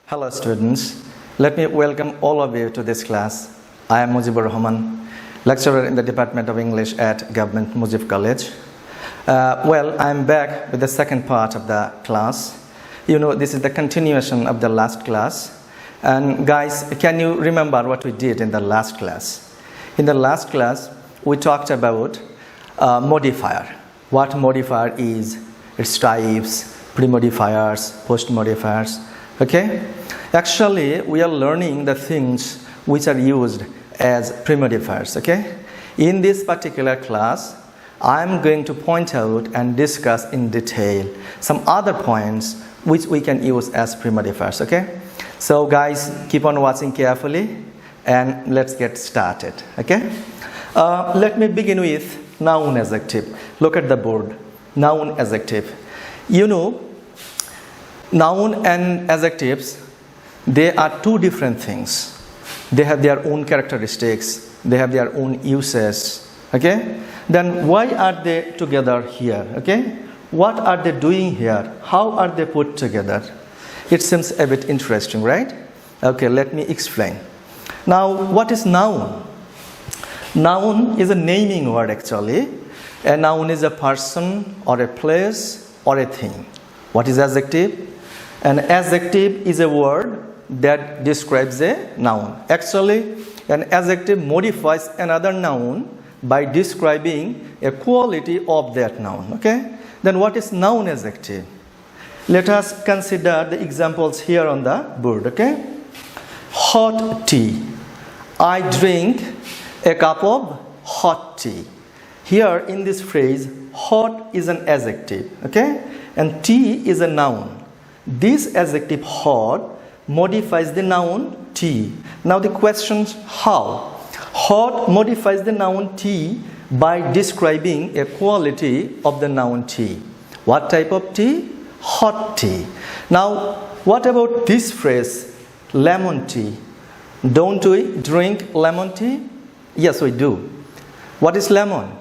Hello students, let me welcome all of you to this class. I am Mujibur Rahman, lecturer in the Department of English at Government Mujib College. I am back with the second part of the class. You know, this is the continuation of the last class. And guys, can you remember what we did in the last class? In the last class, we talked about modifier. What modifier is, its types, pre-modifiers, post-modifiers. Okay? Actually, we are learning the things which are used as pre-modifiers. Okay? In this particular class, I am going to point out and discuss in detail some other points which we can use as pre-modifiers. Okay? So guys, keep on watching carefully and let's get started. Okay? Let me begin with noun adjective. Look at the board. Noun adjective. You know, noun and adjectives, they are two different things. They have their own characteristics. They have their own uses. Okay? Then why are they together here? Okay? What are they doing here? How are they put together? It seems a bit interesting, right? Okay, let me explain. Now, what is noun? Noun is a naming word actually. A noun is a person or a place or a thing. What is adjective? An adjective is a word that describes a noun. Actually, an adjective modifies another noun by describing a quality of that noun. Okay? Then what is noun adjective? Let us consider the examples here on the board. Okay? Hot tea. I drink a cup of hot tea. Here in this phrase, hot is an adjective. Okay? And tea is a noun. This adjective hot modifies the noun tea. Now the question is how? Hot modifies the noun tea by describing a quality of the noun tea. What type of tea? Hot tea. Now what about this phrase, lemon tea? Don't we drink lemon tea? Yes, we do. What is lemon?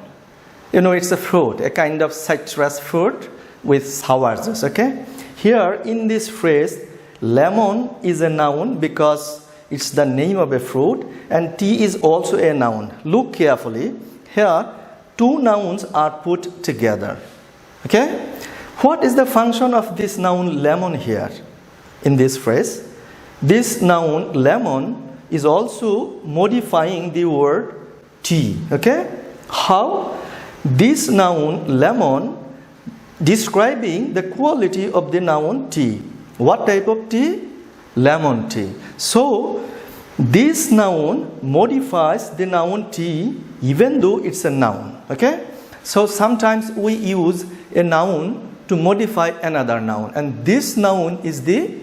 You know, it's a fruit, a kind of citrus fruit with sour juice. Okay? Here in this phrase, lemon is a noun because it's the name of a fruit, and tea is also a noun. Look carefully. Here, two nouns are put together. Okay? What is the function of this noun lemon here in this phrase? This noun lemon is also modifying the word tea. Okay? How? This noun lemon describing the quality of the noun tea. What type of tea? Lemon tea. So, this noun modifies the noun tea even though it's a noun. Okay? So, sometimes we use a noun to modify another noun, and this noun is the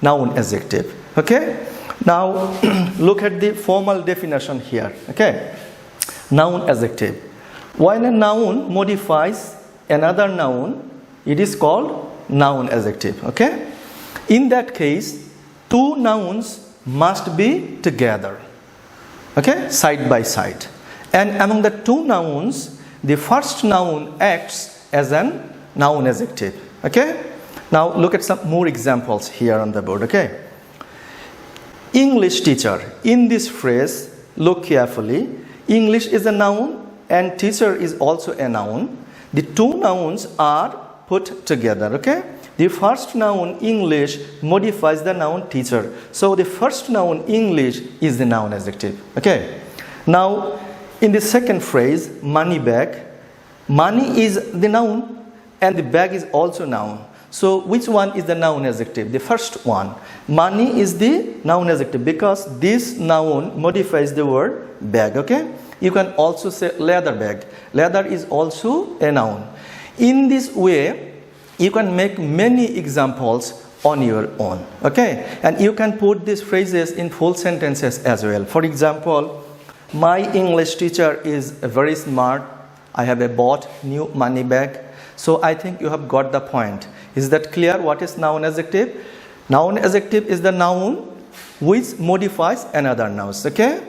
noun adjective. Okay? Now, look at the formal definition here. Okay? Noun adjective. When a noun modifies another noun, it is called noun adjective. Okay? In that case, two nouns must be together. Okay? Side by side. And among the two nouns, the first noun acts as an noun adjective. Okay? Now look at some more examples here on the board. Okay? English teacher. In this phrase, look carefully. English is a noun and teacher is also a noun. The two nouns are put together. Okay? The first noun English modifies the noun teacher. So the first noun English is the noun adjective. Okay? Now in the second phrase, money bag. Money is the noun and the bag is also noun. So which one is the noun adjective? The first one. Money is the noun adjective because this noun modifies the word bag. Okay? You can also say leather bag. Leather is also a noun. In this way, you can make many examples on your own. Okay? And you can put these phrases in full sentences as well. For example, my English teacher is very smart. I have bought new money bag. So I think you have got the point. Is that clear? What is noun adjective? Noun adjective is the noun which modifies another noun. Okay?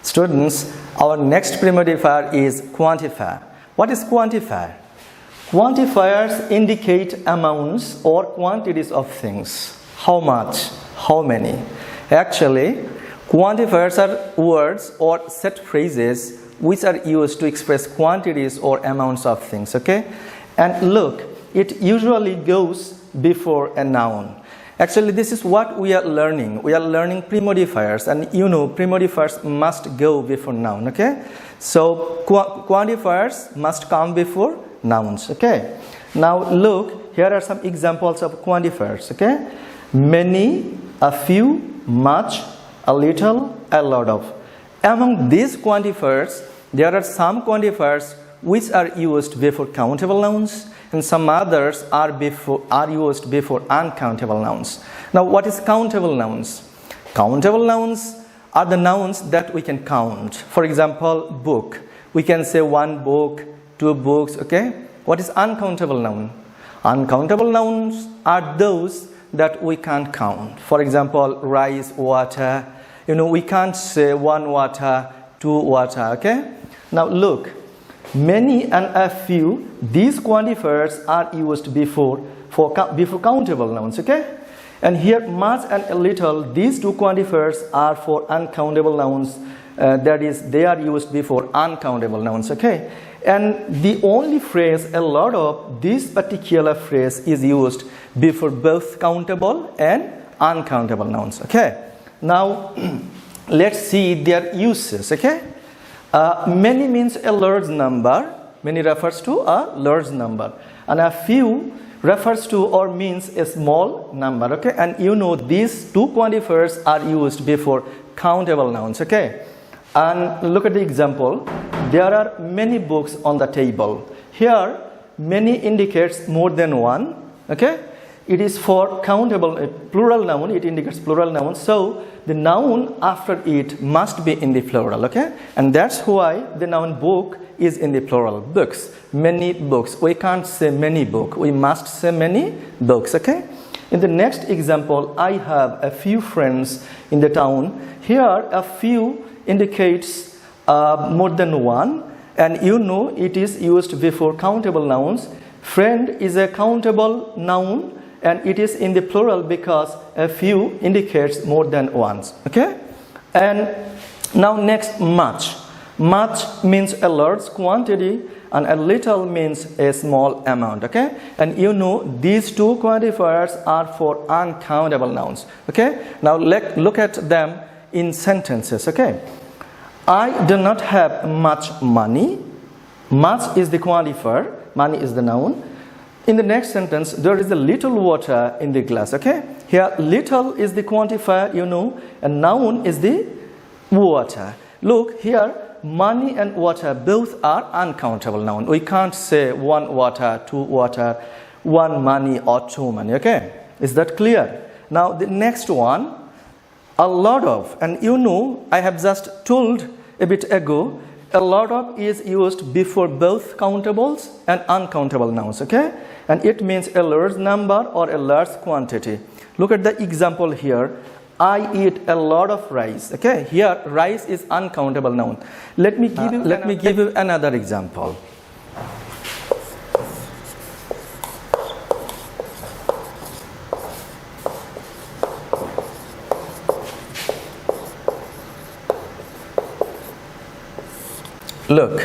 Students, our next pre-modifier is quantifier. What is quantifier? Quantifiers indicate amounts or quantities of things. How much? How many? Actually, quantifiers are words or set phrases which are used to express quantities or amounts of things, okay? And look, it usually goes before a noun. Actually, this is what we are learning. We are learning premodifiers, and you know premodifiers must go before noun, okay? So quantifiers must come before nouns, okay? Now look, here are some examples of quantifiers, okay? Many, a few, much, a little, a lot of. Among these quantifiers, there are some quantifiers which are used before countable nouns, and some others are used before uncountable nouns. Now, what is countable nouns? Countable nouns are the nouns that we can count. For example, book. We can say one book, two books, okay? What is uncountable noun? Uncountable nouns are those that we can't count. For example, rice, water. You know, we can't say one water, two water, okay? Now look, many and a few, these quantifiers are used before countable nouns, okay? And here, much and a little, these two quantifiers are for uncountable nouns. That is, they are used before uncountable nouns, okay? And the only phrase, a lot of, this particular phrase is used before both countable and uncountable nouns, okay? Now, let's see their uses, okay? Many means a large number. Many refers to a large number. And a few refers to or means a small number, okay? And you know these two quantifiers are used before countable nouns, okay? And look at the example. There are many books on the table. Here, many indicates more than one, okay? It is for countable, a plural noun, it indicates plural noun. So, the noun after it must be in the plural, okay? And that's why the noun book is in the plural, books, many books. We can't say many book, we must say many books, okay? In the next example, I have a few friends in the town. Here, a few indicates more than one, and you know it is used before countable nouns. Friend is a countable noun, and it is in the plural because a few indicates more than once, okay? And now next, much. Much means a large quantity, and a little means a small amount, okay? And you know these two quantifiers are for uncountable nouns, okay? Now look at them in sentences, okay? I do not have much money. Much is the quantifier, money is the noun. In the next sentence, there is a little water in the glass, okay? Here, little is the quantifier, you know, and noun is the water. Look, here, money and water both are uncountable noun. We can't say one water, two water, one money or two money, okay? Is that clear? Now, the next one, a lot of, and you know, I have just told a bit ago, a lot of is used before both countables and uncountable nouns, okay? And it means a large number or a large quantity. Look at the example here. I eat a lot of rice, okay? Here, rice is uncountable noun. Let me give you another example. Look,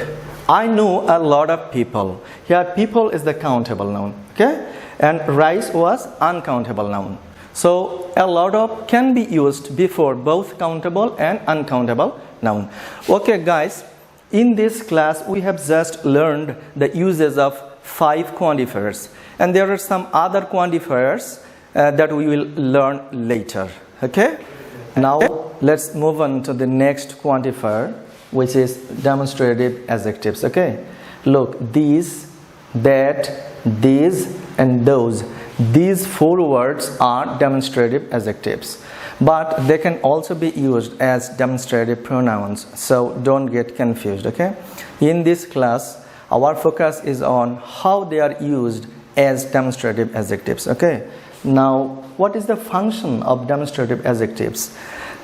I know a lot of people. Here, people is the countable noun, okay? And rice was uncountable noun. So, a lot of can be used before both countable and uncountable noun. Okay, guys, in this class, we have just learned the uses of 5 quantifiers. And there are some other quantifiers that we will learn later, okay? Now, let's move on to the next quantifier, which is demonstrative adjectives, okay? Look, these, that, these, and those. These 4 words are demonstrative adjectives, but they can also be used as demonstrative pronouns, so don't get confused, okay? In this class, our focus is on how they are used as demonstrative adjectives, okay? Now, what is the function of demonstrative adjectives?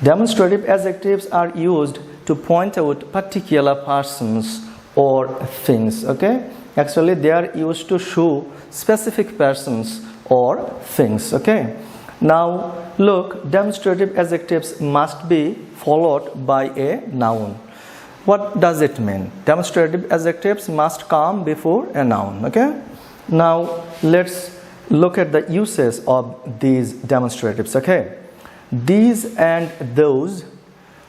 Demonstrative adjectives are used to point out particular persons or things, okay? Actually, they are used to show specific persons or things, okay? Now look, demonstrative adjectives must be followed by a noun. What does it mean? Demonstrative adjectives must come before a noun. Okay. Now let's look at the uses of these demonstratives. Okay. These and those,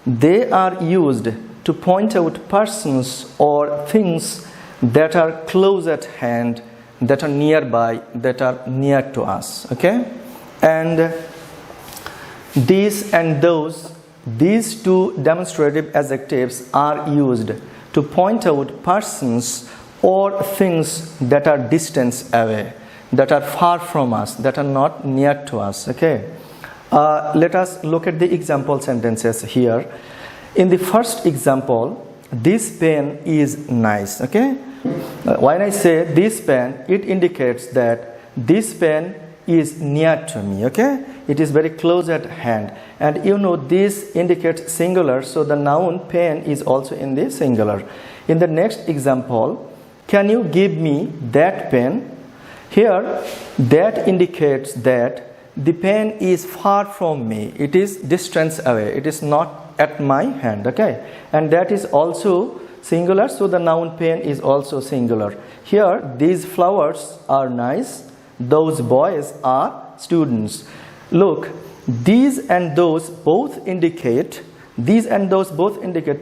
they are used to point out persons or things that are close at hand, that are nearby, that are near to us. Okay. And these and those, these two demonstrative adjectives are used to point out persons or things that are distant away, that are far from us, that are not near to us. Okay. Let us look at the example sentences here. In the first example, this pen is nice. Okay. When I say this pen, it indicates that this pen is near to me. Okay. It is very close at hand, and you know this indicates singular, so the noun pen is also in the singular. In the next example, can you give me that pen? Here, that indicates that the pen is far from me. It is distance away. It is not at my hand. Okay, and that is also singular, so the noun pen is also singular. Here, these flowers are nice. Those boys are students. Look, these and those both indicate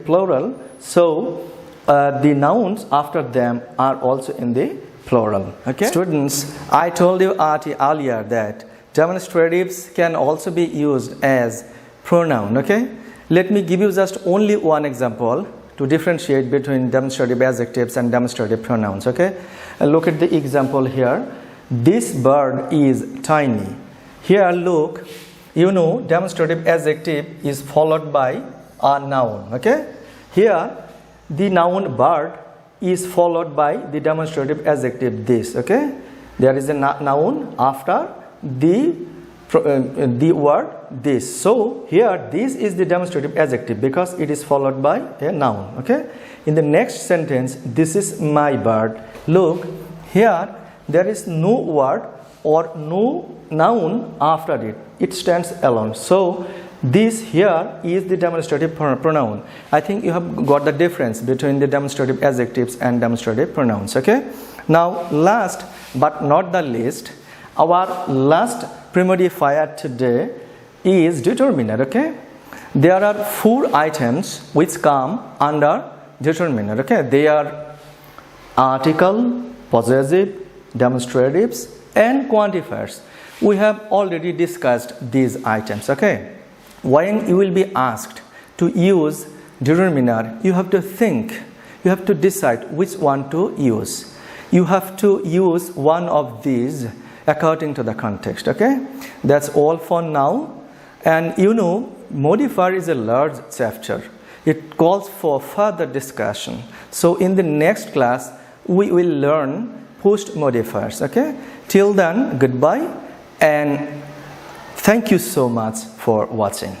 plural, so the nouns after them are also in the plural. Okay, students, I told you earlier that demonstratives can also be used as pronoun. Okay, let me give you just only one example to differentiate between demonstrative adjectives and demonstrative pronouns. Okay, look at the example here. This bird is tiny. Here look, you know demonstrative adjective is followed by a noun. Okay, here the noun bird is followed by the demonstrative adjective this. Okay, there is a noun after the word this. So here this is the demonstrative adjective because it is followed by a noun. Okay, in the next sentence, this is my bird. Look, here there is no word or no noun after it. It stands alone. So this here is the demonstrative pronoun. I think you have got the difference between the demonstrative adjectives and demonstrative pronouns. Okay. Now last but not the least, our last premodifier today is determiner. Okay. There are 4 items which come under determiner. Okay. They are article, possessive, demonstratives and quantifiers. We have already discussed these items. Okay. When you will be asked to use determiner, you have to think, you have to decide which one to use. You have to use one of these according to the context. Okay, that's all for now. And you know, modifier is a large chapter. It calls for further discussion. So in the next class, we will learn post modifiers. Okay, till then, goodbye and thank you so much for watching.